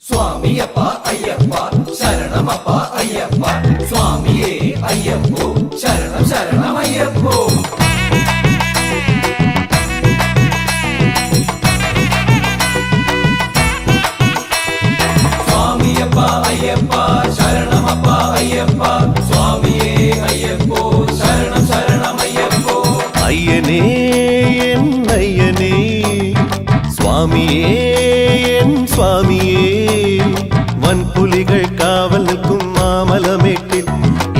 സ്വാമിയപ്പ അയ്യപ്പ ശരണമപ്പ അയ്യപ്പ സ്വാമിയേ അയ്യപ്പോ ശരണം ശരണം അയ്യപ്പോ സ്വാമിയപ്പ അയ്യപ്പ ശരണമപ്പ അയ്യപ്പ സ്വാമിയേ അയ്യപ്പോ ശരണം ശരണം അയ്യപ്പോ അയ്യനേ എൻ അയ്യനേ സ്വാമിയേ എൻ സ്വാമിയേ വൻപുലികൾ കാവൽ നിൽക്കും മാമലമേട്ടിൽ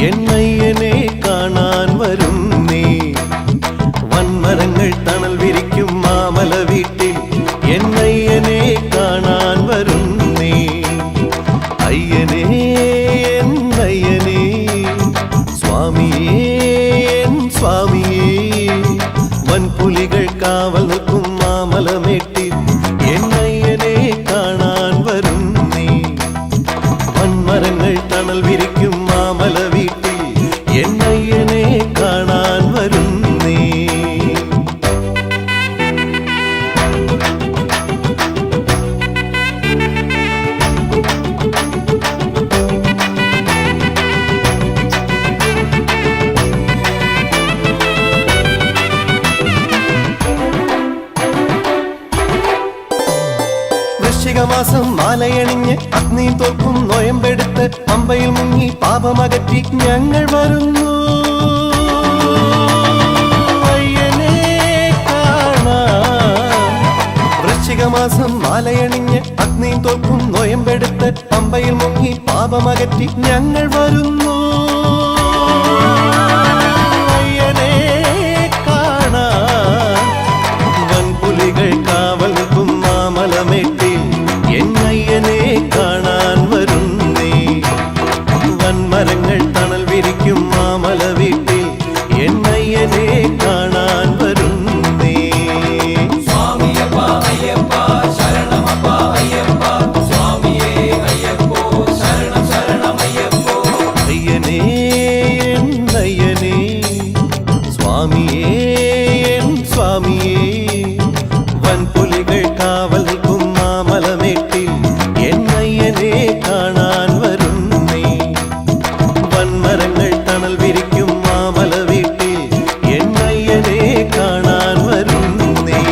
എന്നയ്യനെ കാണാൻ വരുന്നേ വൻമരങ്ങൾ തണൽ വിരിക്കും മാമല വീട്ടിൽ എന്നയ്യനെ കാണാൻ വരുന്നേ അയ്യനേ എൻ അയ്യനേ സ്വാമിയേ എൻ സ്വാമിയേ വൻപുലികൾ കാവൽ നിൽക്കും മാമലമേട്ടിൽ എന്നയ്യനെ കാണാൻ വരുന്നേ വൻമരങ്ങൾ തണൽ വിരിക്കും മാമല വീട്ടിൽ എന്നയ്യനെ കാണാൻ വരുന്നേ വൃശ്ചികമാസം മാലയണിഞ്ഞ് അഗ്നി തോൽക്കും നോയമ്പെടുത്ത് പമ്പയിൽ മുങ്ങി പാപമകറ്റി ഞങ്ങൾ വരുന്നു അയ്യനെ കാണാൻ വൃശ്ചികമാസം മാലയണിഞ്ഞ് അഗ്നി തോൽക്കും നോയമ്പെടുത്ത് പമ്പയിൽ മുങ്ങി പാപമകറ്റി ഞങ്ങൾ വരുന്നു അയ്യനെ കാണാൻ വൻപുലികൾ കാവൽ നിൽക്കും മാമലമേട്ടിൽ എന്നയ്യനെ കാണാൻ വരുന്നേ വൻമരങ്ങൾ തണൽ വിരിക്കും മാമല വീട്ടിൽ എന്നയ്യനെ കാണാൻ വരുന്നേ സ്വാമിയപ്പ അയ്യപ്പ ശരണമപ്പ അയ്യപ്പ സ്വാമിയേ അയ്യപ്പോ ശരണം ശരണം അയ്യപ്പോ അയ്യനേ എൻ അയ്യനേ സ്വാമിയേ എൻ സ്വാമിയേ വൻപുലികൾ കാവൽ നിൽക്കും മാമലമേട്ടിൽ എന്നയ്യനെ കാണാൻ വരുന്നേ വൻമരങ്ങൾ തണൽ വിരിക്കും മാമല വീട്ടിൽ എന്നയ്യനെ കാണാൻ വരുന്നേ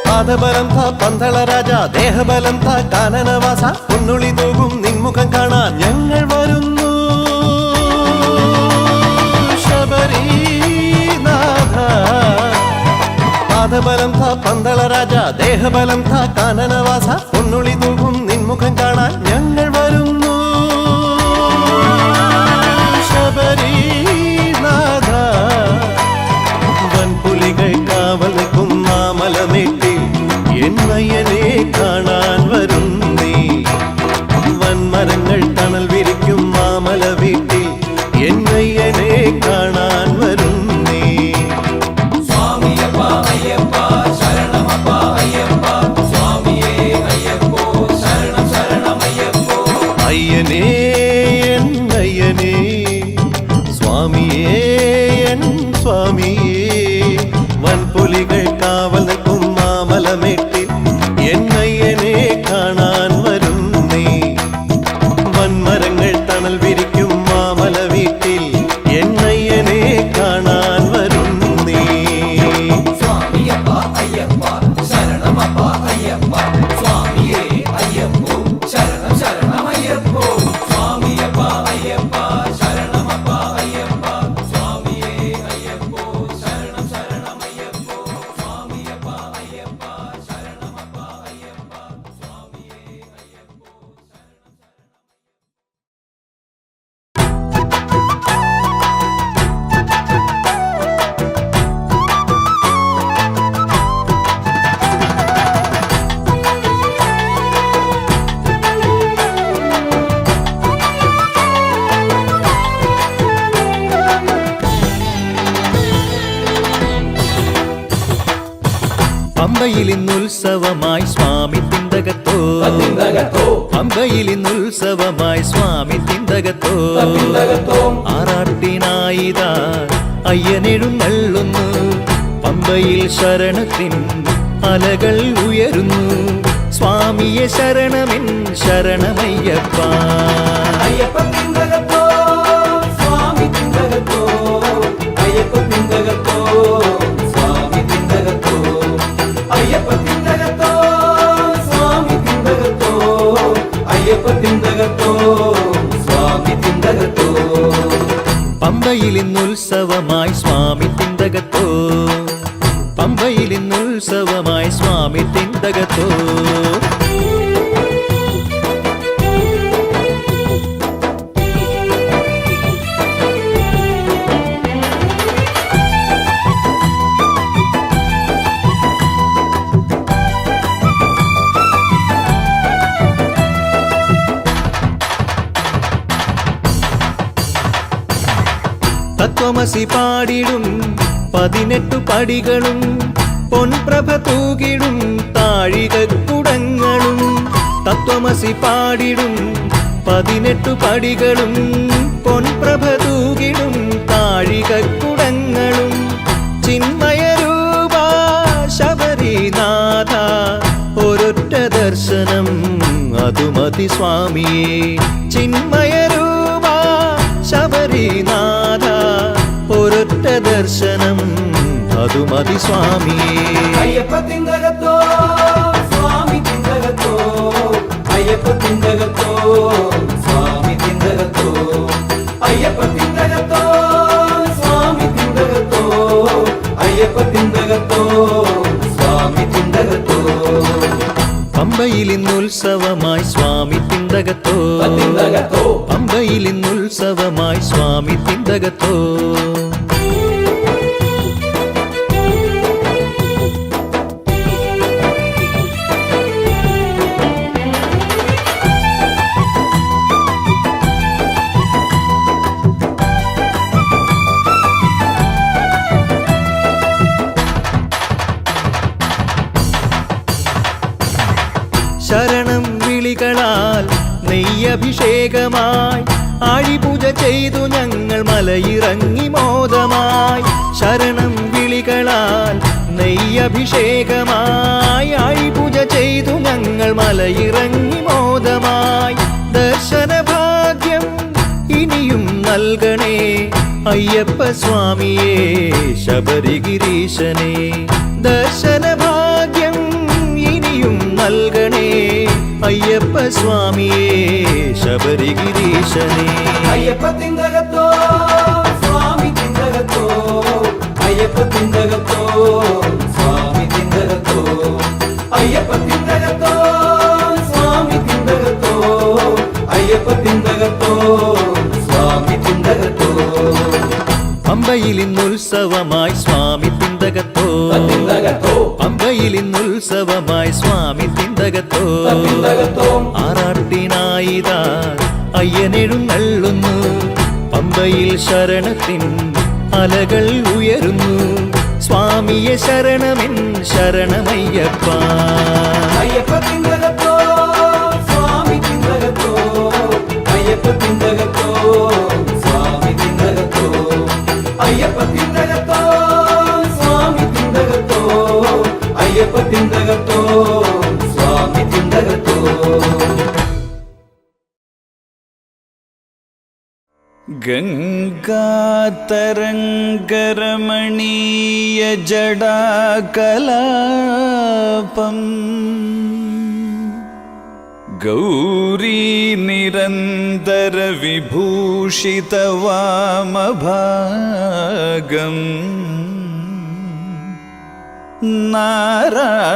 പാദബലം താ പന്തള രാജ ദേഹബലം താ കാനനവാസ പൊന്നുളി തൂകും നിൻമുഖം കാണാൻ ഞങ്ങൾ വരുന്നു ശബരീനാഥ പാദബലം താ പന്തള രാജ ദേഹബലം താ കാനനവാസ പൊന്നുളി തൂകും നിൻമുഖം കാണാൻ ഞങ്ങൾ വരുന്നു ശബരീനാഥ വൻപുലികൾ കാവൽ നിൽക്കും മാമലമേട്ടിൽ എന്നയ്യനെ കാണാൻ വരുന്നേ വൻമരങ്ങൾ തണൽ വിരിക്കും മാമല വീട്ടിൽ എന്നയ്യനെ കാണാൻ വരുന്നേ സ്വാമിയപ്പ അയ്യപ്പ ശരണമപ്പ അയ്യപ്പ സ്വാമിയേ അയ്യപ്പോ ശരണം ശരണം അയ്യപ്പോ പമ്പയിൽ ഇന്നുത്സവമായി സ്വാമി തിന്തകത്തോ തിന്തകത്തോ പമ്പയിൽ ഇന്നുത്സവമായി സ്വാമി തിന്തകത്തോ തിന്തകത്തോ ആറാട്ടിനായിതാ അയ്യനെഴുന്നള്ളുന്നു പമ്പയിൽ ശരണത്തിൻ അലകൾ ഉയരുന്നു സ്വാമിയെ ശരണമെൻ ശരണമയ്യപ്പ അയ്യപ്പ തിന്തകത്തോ സ്വാമി തിന്തകത്തോ അയ്യപ്പ തിന്തകത്തോ സ്വാമി തിന്തകത്തോ അയ്യപ്പ തിന്തകത്തോ സ്വാമി തിന്തകത്തോ അയ്യപ്പ തിന്തകത്തോ സ്വാമി തിന്തകത്തോ പമ്പയിൽ ഇന്നുത്സവമായി സ്വാമി തിന്തകത്തോ പമ്പയിൽ ഇന്നുത്സവമായി സ്വാമി തിന്തകത്തോ തത്വമസി പാടിടും 18 പടികളും പൊൻപ്രഭ തൂകിടും താഴികക്കുടങ്ങളും തത്വമസി പാടിടും 18 പടികളും പൊൻപ്രഭ തൂകിടും താഴികക്കുടങ്ങളും ചിന്മയരൂപ ശബരിനാഥ ഒരൊറ്റ ദർശനം അതുമതി സ്വാമിയേ ചിന്മയരൂപ ശബരിനാഥ ഒരൊറ്റ ദർശനം അതുമതി സ്വാമിയേ അയ്യപ്പ തിന്തകത്തോ സ്വാമി തിന്തകത്തോ അയ്യപ്പ തിന്തകത്തോ സ്വാമി തിന്തകത്തോ അയ്യപ്പ തിന്തകത്തോ സ്വാമി തിന്തകത്തോ അയ്യപ്പ തിന്തകത്തോ സ്വാമി തിന്തകത്തോ പമ്പയിൽ ഇന്നുത്സവമായി സ്വാമി തിന്തകത്തോ തിന്തകത്തോ പമ്പയിൽ ഇന്നുത്സവമായി സ്വാമി തിന്തകത്തോ ശരണം വിളികളാൽ നെയ്യഭിഷേകമായി ആഴിപൂജ ചെയ്തു ഞങ്ങൾ മലയിറങ്ങി മോദമായി ശരണം വിളികളാൽ നെയ്യഭിഷേകമായി ആഴിപൂജ ചെയ്തു ഞങ്ങൾ മലയിറങ്ങി മോദമായി ദർശന ഭാഗ്യം ഇനിയും നൽകണേ അയ്യപ്പ സ്വാമിയേ ശബരിഗിരീശനെ ദർശന ഭാഗ്യം ഇനിയും നൽകണേ അയ്യപ്പ സ്വാമിയേ ശബരിഗിരീശനെ അയ്യപ്പ തിന്തകത്തോ സ്വാമി തിന്തകത്തോ അയ്യപ്പ തിന്തകത്തോ സ്വാമി തിന്തകത്തോ അയ്യപ്പ തിന്തകത്തോ സ്വാമി തിന്തകത്തോ അയ്യപ്പ തിന്തകത്തോ സ്വാമി തിന്തകത്തോ പമ്പയിൽ ഇന്നുത്സവമായി സ്വാമി തിന്തകത്തോ തിന്തകത്തോ പമ്പയിൽ ഇന്നുത്സവമായി സ്വാമി തിന്തകത്തോ തിന്തകത്തോ ആറാട്ടിനായിതാ അയ്യനെഴുന്നള്ളുന്നു പമ്പയിൽ ശരണത്തിൻ അലകൾ ഉയരുന്നു സ്വാമിയെ ശരണമെൻ ശരണമയ്യപ്പ അയ്യപ്പ തിന്തകത്തോ സ്വാമി തിന്തകത്തോ അയ്യപ്പ തിന്തകത്തോ സ്വാമി തിന്തകത്തോ അയ്യപ്പ തിന്തകത്തോ സ്വാമി തിന്തകത്തോ അയ്യപ്പ തിന്തകത്തോ സ്വാമി തിന്തകത്തോ ഗംഗാതരംഗരമണീയ ജടാകലാപം ഗൗരീ നിരന്തര വിഭൂഷിതവാമഭാഗം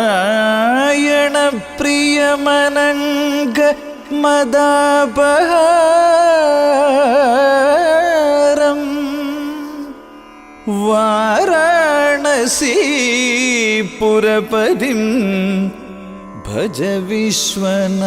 നാരായണ പ്രിയമനംഗ മദാപഹാരം വാരാണസീപുരപതിം ഭജ വിശ്വനാഥം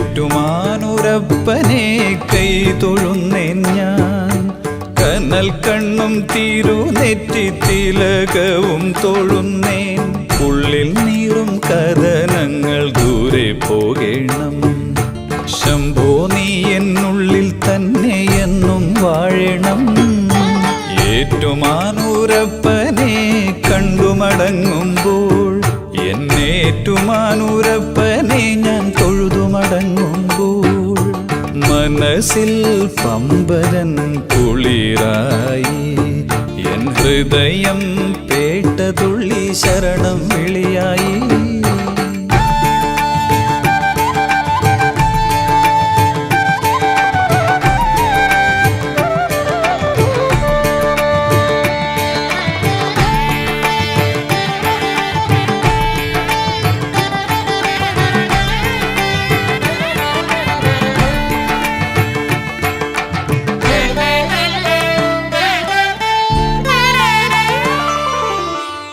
ഏറ്റുമാനൂരപ്പനെ കൈ തൊഴുന്നേൻ ഞാൻ. കനൽ കണ്ണും തിരുനെറ്റി തിലകവും തൊഴുന്നേൻ. ഉള്ളിൽ നീറും കഥനങ്ങൾ ദൂരെ പോകണം. ശംഭോ നീ എന്നുള്ളിൽ തന്നെ എന്നും വാഴണം. ഏറ്റുമാനൂരപ്പനെ കണ്ടുമടങ്ങുമ്പോൾ, എന്നേറ്റുമാനൂരപ്പനെ ഞാൻ തൊഴുതുമടങ്ങുമ്പോൾ, മനസ്സിൽ പമ്പരൻ കുളിരായി എൻ ഹൃദയം പേട്ട തുള്ളി ശരണം വിളിയായി.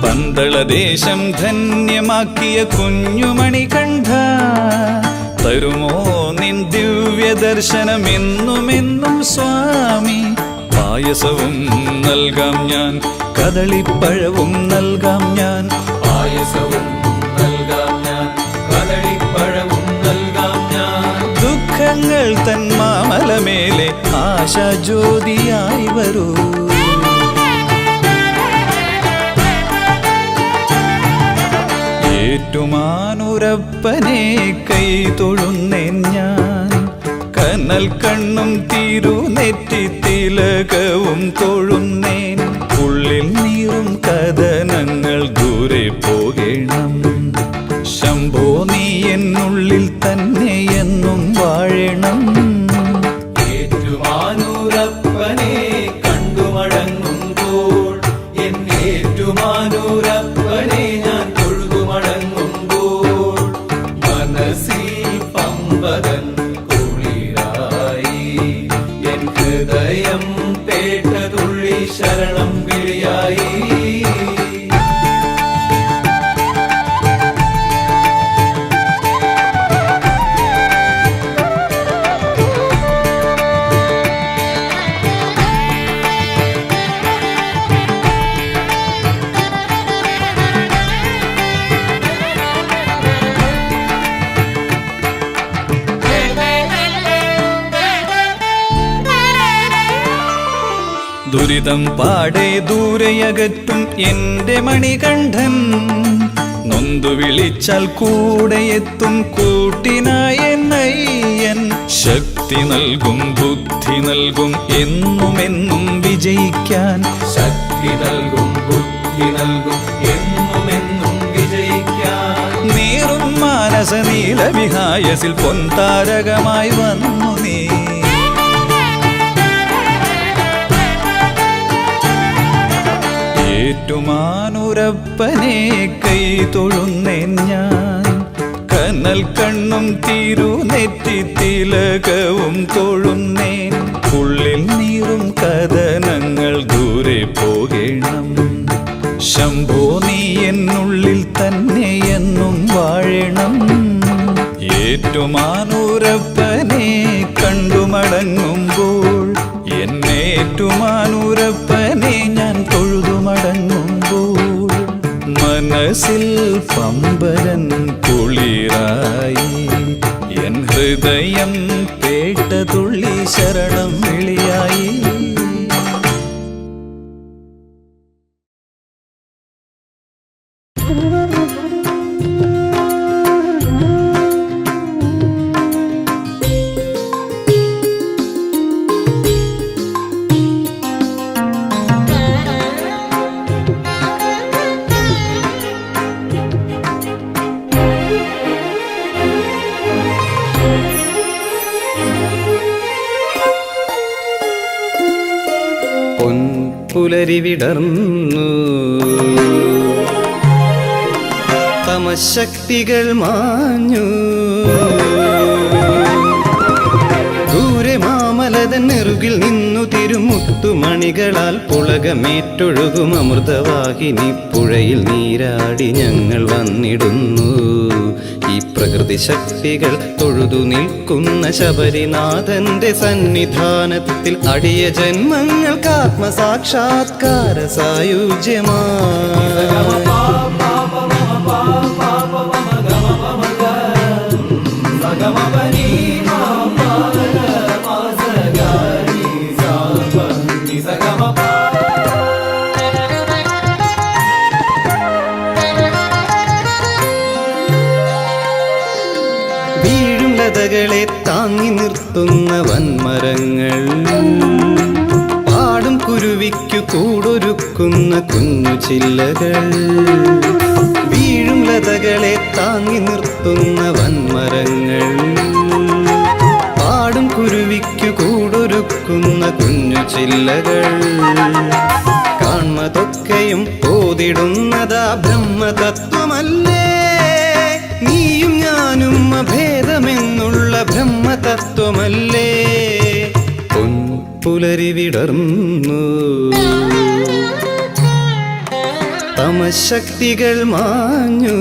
പന്തളദേശം ധന്യമാക്കിയ കുഞ്ഞുമണികണ്ഠ, തരുമോ നിൻ ദിവ്യ ദർശനം എന്നുമെന്നും സ്വാമി. പായസവും നൽകാം ഞാൻ, കദളിപ്പഴവും നൽകാം ഞാൻ. പായസവും നൽകാം ഞാൻ, കദളിപ്പഴവും നൽകാം ഞാൻ. ദുഃഖങ്ങൾ തൻ മാമലമേലെ ആശാജ്യോതിയായി വരൂ. ഏറ്റുമാനൂരപ്പനെ കൈ തൊഴുന്നേൻ ഞാൻ. കനൽ കണ്ണും തിരുനെറ്റി തിലകവും തൊഴുന്നേൻ. ഉള്ളിൽ നീറും കഥനങ്ങൾ ദൂരെ പോകണം. ശംഭോ നീ എന്നുള്ളിൽ തന്നെ എന്നും വാഴണം. ഏറ്റുമാനൂരപ്പനെ കണ്ടുമടങ്ങുമ്പോൾ, എന്നേറ്റുമാനൂരപ്പനെ ഞാൻ തൊഴുതുമടങ്ങുമ്പോൾ, മനസ്സിൽ പമ്പതൻ കുളിരായി എൻ ഹൃദയം പേട്ട തുള്ളി ശരണം വിളിയായി. ദുരിതം പാടെ ദൂരെയകറ്റും എന്റെ മണികണ്ഠൻ. നൊന്തു വിളിച്ചാൽ കൂടെ എത്തും കൂട്ടിനായൻ. ശക്തി നൽകും ബുദ്ധി നൽകും എന്നുമെന്നും വിജയിക്കാൻ. ശക്തി നൽകും ബുദ്ധി നൽകും എന്നുമെന്നും വിജയിക്കാൻ. നീറും മാനസ നീലവിഹായസിൽ പൊൻതാരകമായി വന്നു നീ. ഏറ്റുമാനൂരപ്പനെ കൈ തൊഴുന്നേൻ ഞാൻ. കനൽ കണ്ണും തിരുനെറ്റി തിലകവും തൊഴുന്നേൻ. ഉള്ളിൽ നീറും കഥനങ്ങൾ ദൂരെ പോകണം. ശംഭോ നീ എന്നുള്ളിൽ തന്നെ എന്നും വാഴണം. ഏറ്റുമാനൂരപ്പനെ കണ്ടുമടങ്ങുമ്പോൾ, എന്നേറ്റുമാനൂരപ്പനെ ഞാൻ തൊഴുതുമടങ്ങുമ്പോൾ, മനസ്സിൽ പമ്പരൻ കുളിരായി എൻ ഹൃദയം പേട്ട തുള്ളി ശരണം വിളിയായി. പുലരി വിടർന്നു, തമശക്തികൾ മാഞ്ഞു. ദൂരെ മാമലതൻ നെറുകിൽ നിന്നു തിരുമുത്തുമണികളാൽ പുളകമേറ്റൊഴുകും അമൃതവാഹിനി പുഴയിൽ നീരാടി ഞങ്ങൾ വന്നിടുന്നു. ഈ പ്രകൃതി ശക്തികൾ തൊഴുതു നിൽക്കുന്ന ശബരിനാഥന്റെ സന്നിധാനത്തിൽ അടിയ ജന്മങ്ങൾക്ക് ആത്മസാക്ഷാത്കാര സായുജ്യമായി വീഴും ലതകളെ താങ്ങി നിർത്തുന്ന വൻമരങ്ങൾ പാടും കുരുവിക്കു കൂടൊരുക്കുന്ന കുഞ്ഞു ചില്ലകൾ വീഴും ലതകളെ താങ്ങി നിർത്തുന്ന വൻമരങ്ങൾ പാടും കുരുവിക്കു കൂടൊരുക്കുന്ന കുഞ്ഞു ചില്ലകൾ കാൺമതൊക്കെയും ഓതിടുന്നതാ ബ്രഹ്മതത്വമല്ലേ നീയും ഞാനും അഭേദമെന്നുള്ള ബ്രഹ്മതത്വമല്ലേ പൊൻപുലരി വിടർന്നു തമശക്തികൾ മാഞ്ഞു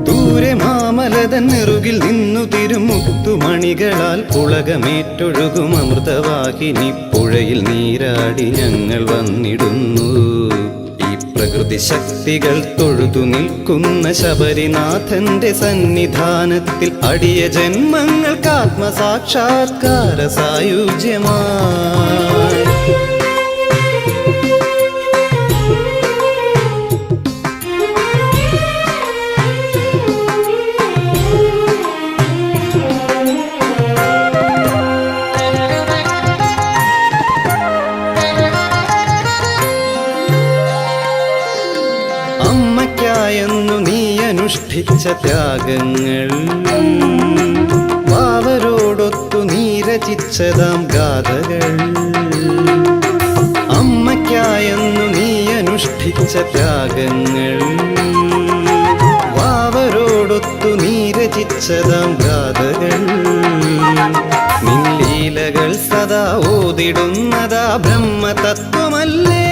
ദൂരെ മാമലതൻ നെറുകിൽ നിന്നു തിരുമുത്തുമണികളാൽ പുളകമേറ്റൊഴുകും അമൃതവാഹിനി പുഴയിൽ നീരാടി ഞങ്ങൾ വന്നിടുന്നു പ്രകൃതി ശക്തികൾ തൊഴുതു നിൽക്കുന്ന ശബരിനാഥന്റെ സന്നിധാനത്തിൽ അടിയ ജന്മങ്ങൾക്ക് ആത്മസാക്ഷാത്കാര സായുജ്യമായി അമ്മയ്ക്കായെന്നു നീ അനുഷ്ഠിച്ച ത്യാഗങ്ങൾ വാവരോടൊത്തു നീ രചിച്ചതാം ഗാഥകൾ അമ്മയ്ക്കായെന്നു നീ അനുഷ്ഠിച്ച ത്യാഗങ്ങൾ വാവരോടൊത്തു നീ രചിച്ചതാം ഗാഥകൾ നിൻലീലകൾ സദാ ഓതിടുന്നതാ ബ്രഹ്മതത്വമല്ലേ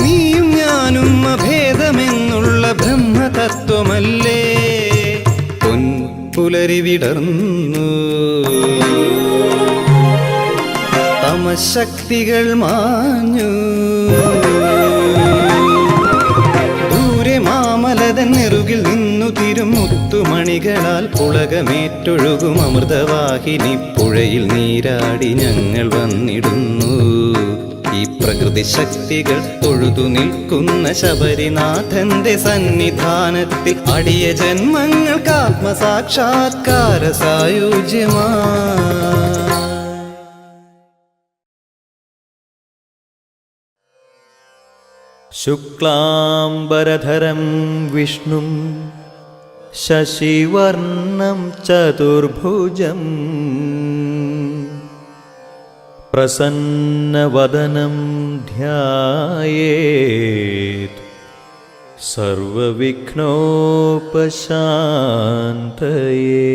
നീയും ഞാനും അഭേദമെന്നുള്ള ബ്രഹ്മതത്വമല്ലേ പൊൻപുലരി വിടർന്നു തമശക്തികൾ മാഞ്ഞു ദൂരെ മാമലതൻ നെറുകിൽ നിന്നു തിരുമുത്തുമണികളാൽ പുളകമേറ്റൊഴുകും അമൃതവാഹിനി പുഴയിൽ നീരാടി ഞങ്ങൾ വന്നിടുന്നു ഈ പ്രകൃതി ശക്തികൾ തൊഴുതു നിൽക്കുന്ന ശബരിനാഥന്റെ സന്നിധാനത്തിൽ അടിയ ജന്മങ്ങൾക്ക് ആത്മസാക്ഷാത്കാര സായുജ്യമായി ശുക്ലാംബരധരം വിഷ്ണും ശശിവർണം ചതുർഭുജം പ്രസന്നവദനം ധ്യായേത് സർവവിഘ്നോപശാന്തയേ.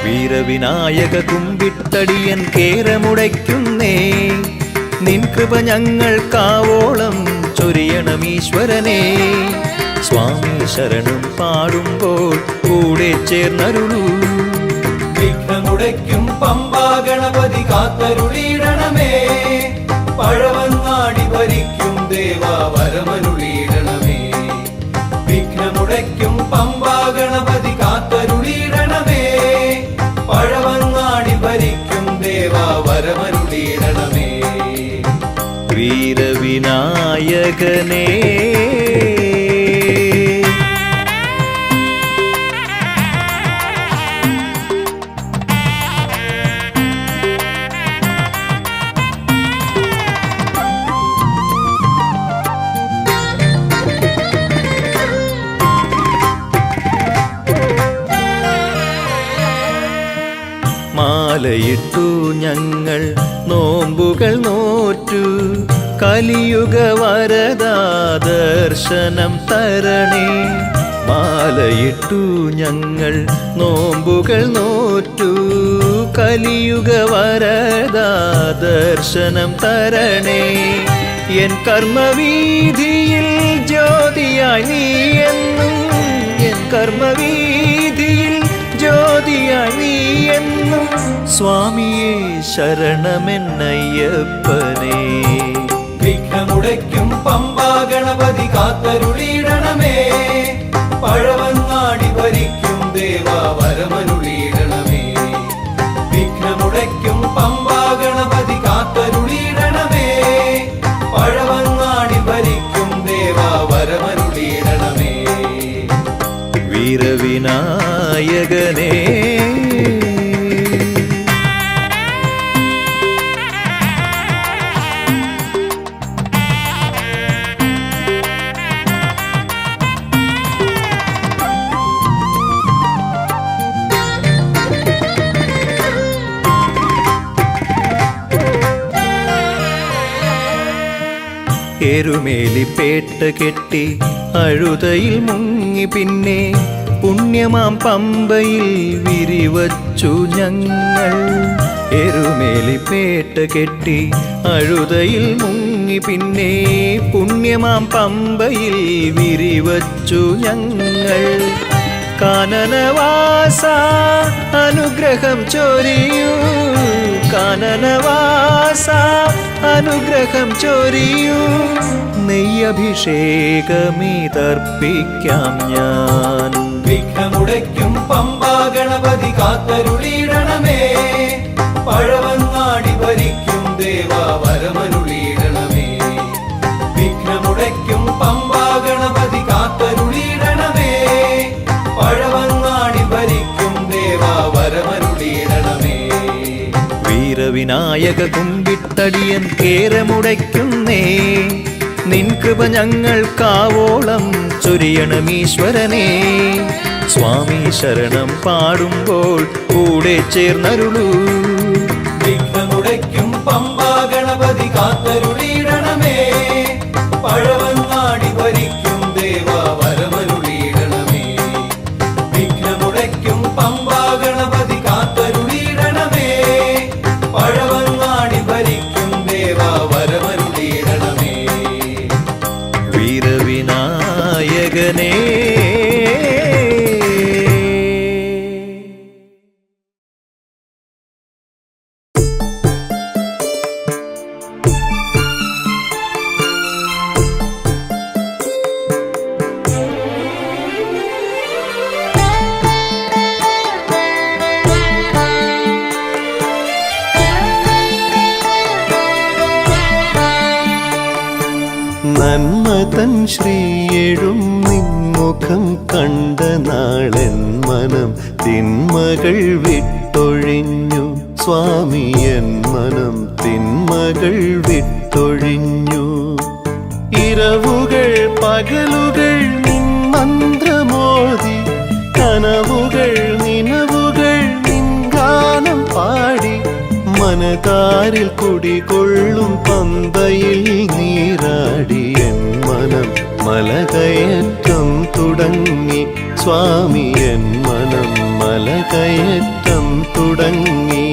വീരവിനായക കുമ്പിട്ടടിയൻ കേരമുടയ്ക്കുന്നേ, നിൻ കൃപ ഞങ്ങൾക്കാവോളം ചൊരിയണമീശ്വരനേ. സ്വാമി ശരണം പാടുമ്പോൾ കൂടെ ചേർന്നരുളൂ. വിഘ്നമുടയ്ക്കും പമ്പാ ഗണപതി കാത്തരുളിയിടണമേ. പഴവങ്ങാടി ഭരിക്കും ദേവാ വരമരുളിയിടണമേ. വിഘ്നമുടയ്ക്കും പമ്പാ ഗണപതി കാത്തരുളിയിടണമേ. പഴവങ്ങാടി ഭരിക്കും ദേവാ വരമരുളിയിടണമേ. വീരവിനായകനേ മാലയിട്ടു ഞങ്ങൾ നോമ്പുകൾ നോറ്റു കലിയുഗ വരദാ ദർശനം തരണേ. മാലയിട്ടു ഞങ്ങൾ നോമ്പുകൾ നോറ്റു കലിയുഗ വരദാ ദർശനം തരണേ. എൻ കർമ്മവീതിയിൽ ജ്യോതിയായി നീ എന്നും, എൻ കർമ്മവീതിയിൽ ജ്യോതിയായി നീ എന്നും, സ്വാമിയേ ശരണമെന്നയ്യപ്പനേ. വിഘ്നമുടയ്ക്കും പമ്പാ ഗണപതി കാത്തരുളിയിടണമേ. പഴവങ്ങാടി ഭരിക്കും ദേവാ വരമരുളിയിടണമേ. വിഘ്നമുടയ്ക്കും പമ്പാ ഗണപതി കാത്തരുളിയിടണമേ. പഴവങ്ങാടി ഭരിക്കും ദേവാ വരമരുളിയിടണമേ. വീരവിനായകനേ എരുമേലിപ്പേട്ട കെട്ടി അഴുതയിൽ മുങ്ങി പിന്നെ പുണ്യമാം പമ്പയിൽ വിരിവച്ചു ഞങ്ങൾ. എരുമേലിപ്പേട്ട കെട്ടി അഴുതയിൽ മുങ്ങി പിന്നെ പുണ്യമാം പമ്പയിൽ വിരിവച്ചു ഞങ്ങൾ. കാനനവാസ അനുഗ്രഹം ചൊരിയൂ, കാനനവാസ അനുഗ്രഹം ചൊരിയൂ. നെയ്യഭിഷേകമിതർപ്പിക്കാം ഞാൻ. വിഘ്നമുടയ്ക്കും പമ്പാ ഗണപതി കാത്തരുളിയിടണമേ. പഴവങ്ങാടി ഭരിക്കും ദേവാ വരമരുളിയിടണമേ. വിഘ്നമുടയ്ക്കും പമ്പാ ഗണപതി കാത്തരുളിയിടണമേ. പഴവങ്ങാടി ഭരിക്കും ദേവാ വരമരുളിയിടണമേ. വീരവിനായക കുമ്പിട്ടടിയൻ കേരമുടയ്ക്കുന്നേ. നിൻ കൃപ ഞങ്ങൾക്കാവോളം ചൊരിയണമീശ്വരനേ. സ്വാമി ശരണം പാടുമ്പോൾ കൂടെ ചേർന്നരുളൂ. വിഘ്നമുടയ്ക്കും പമ്പാ ഗണപതി കാത്തരുളിയിടണമേ. പഴവങ്ങാടി ഭരിക്കും ദേവാ വരമരുളിയിടണമേ. വിഘ്നമുടയ്ക്കും പമ്പാ ഗണപതി കാത്തരുളിയിടണമേ. പഴവങ്ങാടി ഭരിക്കും ദേവാ വരമരുളിയിടണമേ. വീരവിനായകനേ നന്മതൻ ശ്രീയെഴും നിൻമുഖം കണ്ട നാളെൻ മനം തിന്മകൾ വിട്ടൊഴിഞ്ഞു. സ്വാമി എൻ മനം തിന്മകൾ വിട്ടൊഴിഞ്ഞു. ഇരവുകൾ പകലുകൾ നിൻ മന്ത്രമോദി, കനവുകൾ നിനവുകൾ നിൻ ഗാനം പാടി, മനതാരിൽ കുടികൊള്ളും പമ്പയിൽ നീരാടി. എൻ മനം മലകയറ്റം തുടങ്ങി. സ്വാമി എൻ മനം മലകയറ്റം തുടങ്ങി.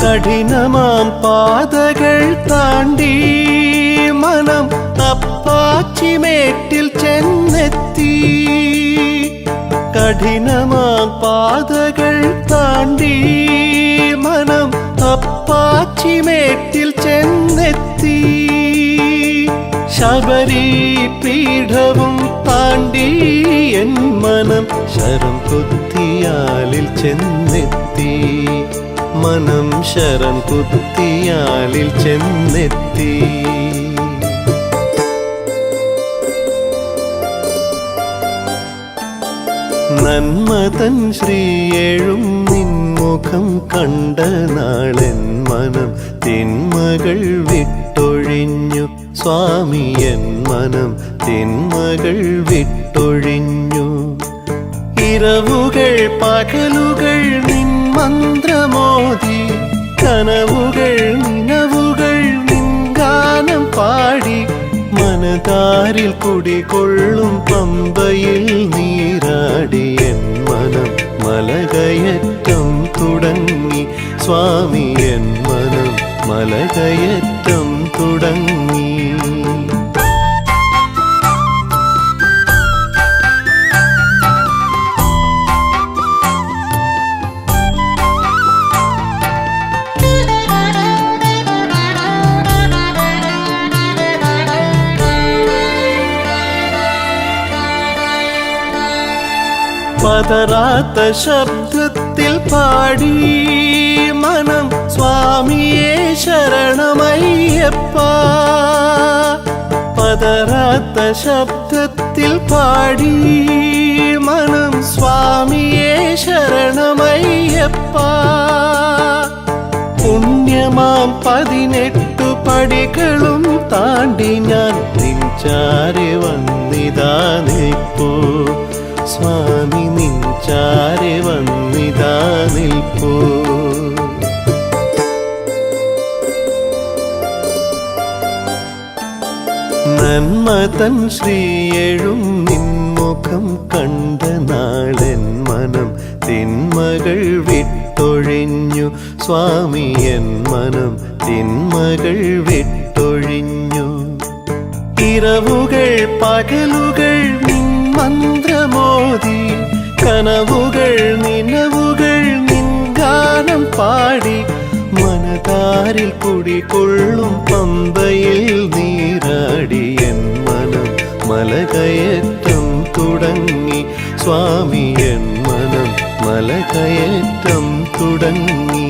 കഠിനമാം പാതകൾ താണ്ടി മനം അപ്പാച്ചിമേട്ടിൽ ചെന്നെത്തി. കഠിനമാം പാതകൾ താണ്ടി മനം അപ്പാച്ചിമേട്ടിൽ ചെന്നെത്തി. ശബരി പീഠവും താണ്ടി എൻ മനം ശരം കുത്തിയാലിൽ ചെന്നെത്തി. മനം ശരം കുത്തിയാലിൽ ചെന്നെത്തി. നന്മതൻ ശ്രീയേഴും നിൻമുഖം കണ്ട നാളെൻ മനം തിന്മകൾ വിട്ടൊഴിഞ്ഞു സ്വാമി എൻ മനം തിന്മകൾ വിട്ടൊഴിഞ്ഞു ഇരവുകൾ പകലുകൾ നിൻ മന്ത്രമോദി കനവുകൾ നിനവുകൾ നിൻ ഗാനം പാടി മനതാരിൽ കുടികൊള്ളും പമ്പയിൽ നീരാടി എൻ മനം മലകയറ്റം തുടങ്ങി സ്വാമി എൻ മനം മലകയറ്റം തുടങ്ങി പതറാത്ത ശബ്ദത്തിൽ പാടി മനം സ്വാമിയേ ശരണമയ്യപ്പ പതറാത്ത ശബ്ദത്തിൽ പാടി മനം സ്വാമിയേ ശരണമയ്യപ്പ പുണ്യമാം 18 പടികളും താണ്ടി ഞാൻ നിൻചാരെ വന്നിതാ നിൽപ്പൂ സ്വാമി നിൻചാരെ വന്നിതാ നിൽപ്പൂ നന്മതൻ ശ്രീയേഴും നിൻമുഖം കണ്ട നാളെൻ മനം തിന്മകൾ വിട്ടൊഴിഞ്ഞു സ്വാമി എൻ മനം തിന്മകൾ വിട്ടൊഴിഞ്ഞു ഇരവുകൾ പകലുകൾ നിൻ മന്ത്രമോദി കനവുകൾ നിനവുകൾ നിൻ ഗാനം പാടി മനതാരിൽ കുടികൊള്ളും പമ്പയിൽ നീരാടി എൻ മനം മലകയറ്റം തുടങ്ങി സ്വാമി എൻ മനം മലകയറ്റം തുടങ്ങി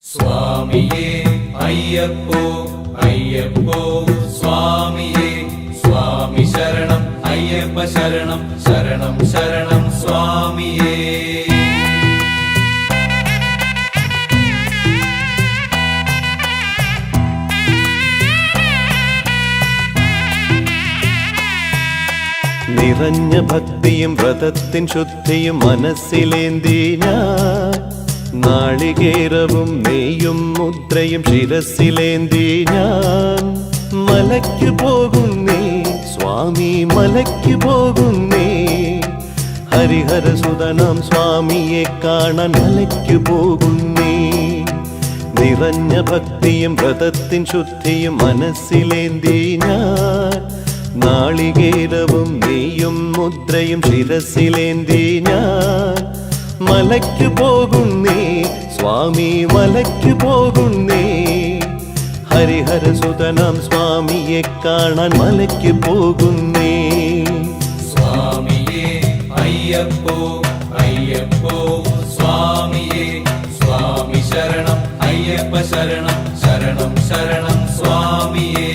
സ്വാമിയേ അയ്യപ്പോ അയ്യപ്പോ സ്വാമിയേ സ്വാമി ശരണം അയ്യപ്പ ശരണം ശരണം ശരണം സ്വാമിയേ നിറഞ്ഞ ഭക്തിയും വ്രതത്തിൻ ശുദ്ധിയും മനസ്സിലേന്തി ഞാൻ നാളികേരവും നെയ്യും മുദ്രയും ശിരസിലേന്തി ഞാൻ മലയ്ക്ക് പോകുന്നേ സ്വാമി മലയ്ക്ക് പോകുന്നേ ഹരിഹരസുതനാം സ്വാമിയെ കാണാൻ മലയ്ക്ക് പോകുന്നേ നിറഞ്ഞ ഭക്തിയും വ്രതത്തിൻ ശുദ്ധിയും മനസ്സിലേന്തി ഞാൻ നാളികേരവും നെയ്യും മുദ്രയും ശിരസിലേന്തി ഞാൻ മലയ്ക്ക് പോകുന്നേ സ്വാമി മലയ്ക്ക് പോകുന്നേ ഹരിഹരസുതനാം സ്വാമിയെ കാണാൻ മലയ്ക്ക് പോകുന്നേ സ്വാമിയേ അയ്യപ്പോ അയ്യപ്പോ സ്വാമിയേ സ്വാമി ശരണം അയ്യപ്പ ശരണം ശരണം ശരണം സ്വാമിയേ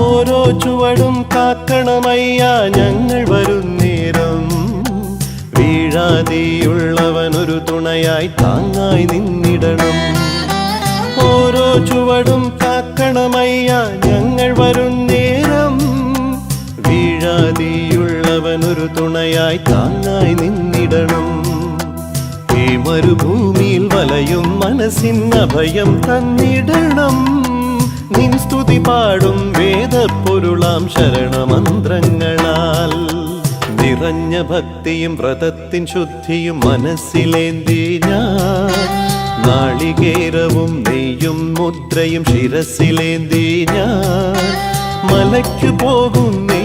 ഓരോ ചുവടും കാക്കണമയ്യ ഞങ്ങൾ വരുന്നേരം വീഴാതെയുള്ളവനൊരു തുണയായി താങ്ങായി നിന്നിടണം ഓരോ ചുവടും കാക്കണമയ്യ ഞങ്ങൾ വരുന്നേരം വീഴാതെയുള്ളവനൊരു തുണയായി താങ്ങായി നിന്നിടണം ഈ മരുഭൂമിയിൽ വലയും മനസ്സിൻ അഭയം തന്നിടണം നിൻ സ്തുതി പാടും വേദപ്പൊരുളാം ശരണമന്ത്രങ്ങളാൽ നിറഞ്ഞ ഭക്തിയും വ്രതത്തിൻ ശുദ്ധിയും മനസ്സിലേന്തി ഞാൻ നാളികേരവും നെയ്യും മുദ്രയും ശിരസിലേന്തി ഞാൻ മലയ്ക്ക് പോകുന്നേ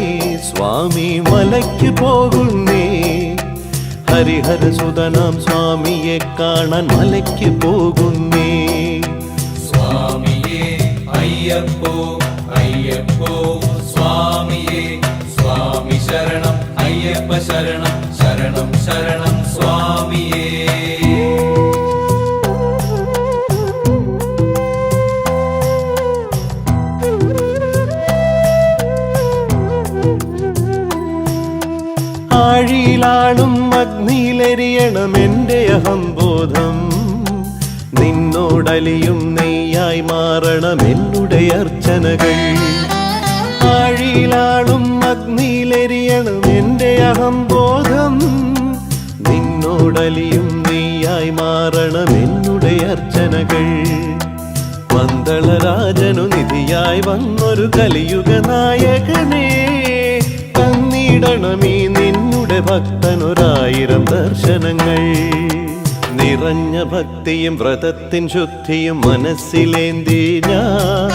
സ്വാമി മലയ്ക്ക് പോകുന്നേ ഹരിഹരസുതനാം സ്വാമിയെ കാണാൻ മലയ്ക്ക് പോകുന്നേ സ്വാമിയേ അയ്യപ്പോ അയ്യപ്പോ സ്വാമിയേ സ്വാമി ശരണം അയ്യപ്പ ശരണം ശരണം ശരണം ശരണം സ്വാമിയേ. ആഴിയിലാളും അഗ്നിയിലെരിയണം എൻ്റെ അഹംബോധം, നിന്നോടലിയും നെയ്യായി മാറണം എന്നുടെ അർച്ചനകൾ. ആഴിയിലാളും അഗ്നിയിലെരിയണം എൻ്റെ അഹംബോധം, നിന്നോടലിയും നെയ്യായി മാറണം എന്നുടെ അർച്ചനകൾ. പന്തളരാജനു നിധിയായി വന്നൊരു കലിയുഗ നായകനേ, തന്നിടണമീ നിന്നുടെ ഭക്തനൊരായിരം ദർശനങ്ങൾ. നിറഞ്ഞ ഭക്തിയും വ്രതത്തിൻ ശുദ്ധിയും മനസ്സിലേന്തി ഞാൻ,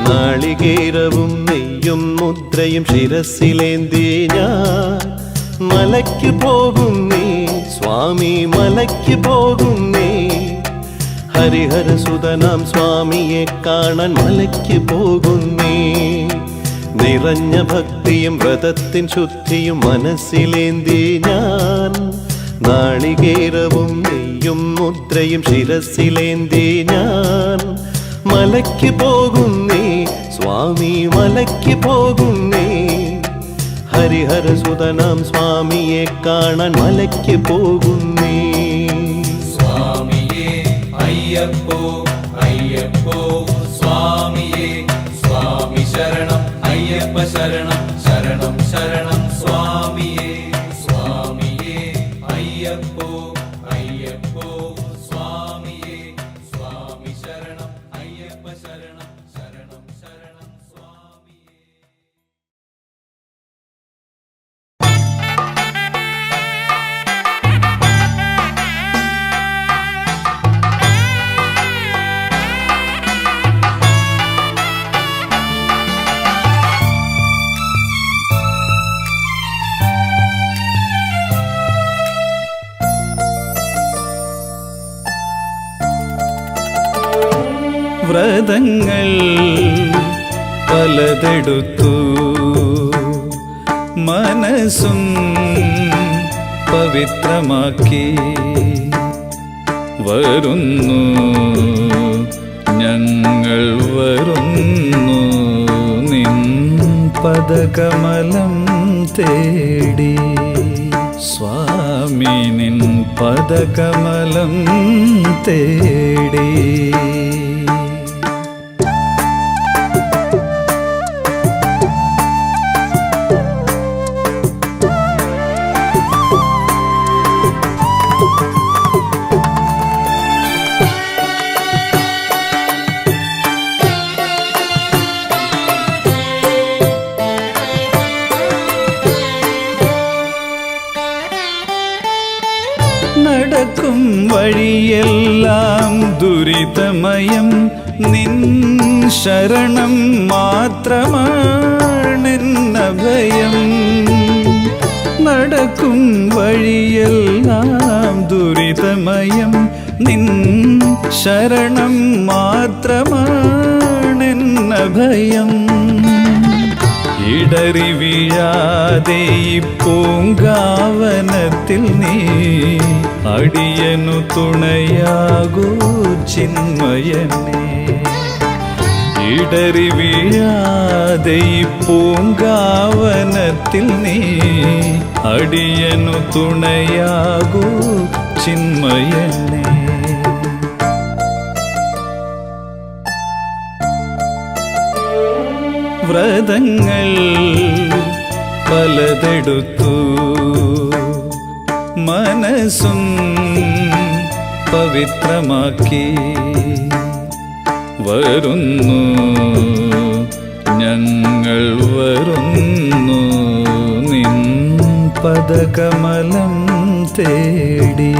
നാളികേരവും നെയ്യും മുദ്രയും ശിരസിലേന്തി ഞാൻ, മലയ്ക്ക് പോകുന്നേ സ്വാമി മലയ്ക്ക് പോകുന്നേ. ഹരിഹരസുതനാം സ്വാമിയെ കാണാൻ മലയ്ക്ക് പോകുന്നേ. നിറഞ്ഞ ഭക്തിയും വ്രതത്തിൻ ശുദ്ധിയും മനസ്സിലേന്തി ഞാൻ, നാളികേരവും നെയ്യും മുദ്രയും ശിരസിലേന്തി ഞാൻ, മലയ്ക്ക് പോകുന്നേ സ്വാമി മലയ്ക്ക് പോകുന്നേ. ഹരിഹരസുതനാം സ്വാമിയെ കാണാൻ മലയ്ക്ക് പോകുന്നേ. സ്വാമിയേ അയ്യപ്പോ അയ്യപ്പോ സ്വാമിയേ, സ്വാമി ശരണം അയ്യപ്പ ശരണം ശരണം ശരണം സ്വാമിയേ. സ്വാമിയേ അയ്യപ്പോ അയ്യപ്പോ സ്വാമിയേ, സ്വാമി ശരണം അയ്യപ്പ ശരണം ശരണം ശരണം സ്വാമിയേ. വ്രതങ്ങൾ പലതെടുത്തു മനസ്സും പവിത്രമാക്കി, വരുന്നു ഞങ്ങൾ വരുന്നു നിൻ പദകമലം തേടി. സ്വാമി നിൻ പദകമലം തേടി. നടക്കും വഴിയെല്ലാം ദുരിതമയം, നിൻ ശരണം മാത്രമാണെന്നഭയം. നടക്കും വഴിയെല്ലാം ദുരിതമയം, നിൻ ശരണം മാത്രമാണെന്നഭയം. ഇടറി വീഴാതെ ഈ പൂങ്കാവനത്തിൽ നീ അടിയനു തുണയാകൂ ചിന്മയനേ. ഇടറി വീഴാതെ ഈ പൂങ്കാവനത്തിൽ നീ അടിയനു തുണയാകൂ ചിന്മയനേ. വ്രതങ്ങൾ പലതെടുത്തു മനസ്സും പവിത്രമാക്കി, വരുന്നു ഞങ്ങൾ വരുന്നു നിൻ പദകമലം തേടി.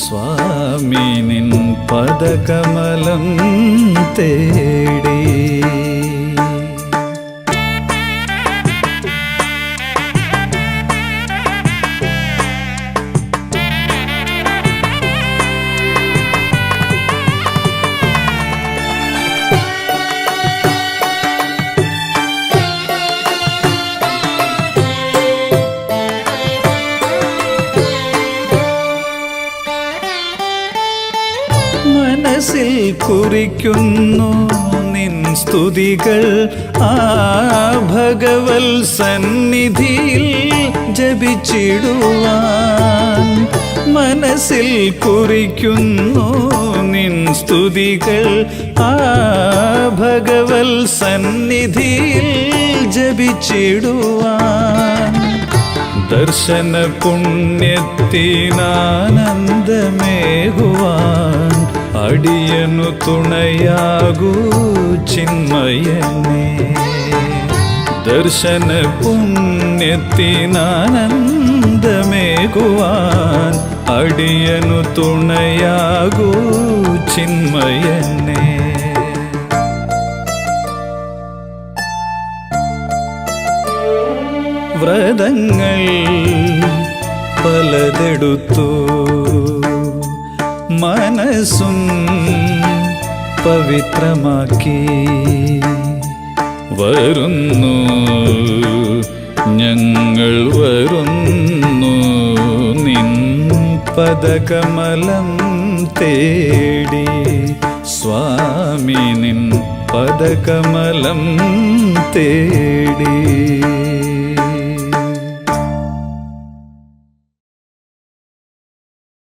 സ്വാമി നിൻ പദകമലം തേടി. മനസ്സിൽ കുറിക്കുന്നു നിൻ സ്തുതികൾ ആ ഭഗവൽ സന്നിധിയിൽ ജപിച്ചിടുവാൻ. മനസ്സിൽ കുറിക്കുന്നു നിൻ സ്തുതികൾ ആ ഭഗവൽ സന്നിധിയിൽ ജപിച്ചിടുവാൻ. ദർശന പുണ്യത്തിനാനന്ദമേകുവാൻ അടിയനു തുണയാകൂ ചിന്മയനേ. ദർശന പുണ്യത്തിനാനന്ദമേകുവാൻ അടിയനു തുണയാകൂ ചിന്മയനേ. വ്രതങ്ങൾ പലതെടുത്തു മനസ്സും പവിത്രമാക്കി വരുന്നു ഞങ്ങൾ വരുന്നു നിൻ പദകമലം തേടി. സ്വാമി നിൻ പദകമലം തേടി.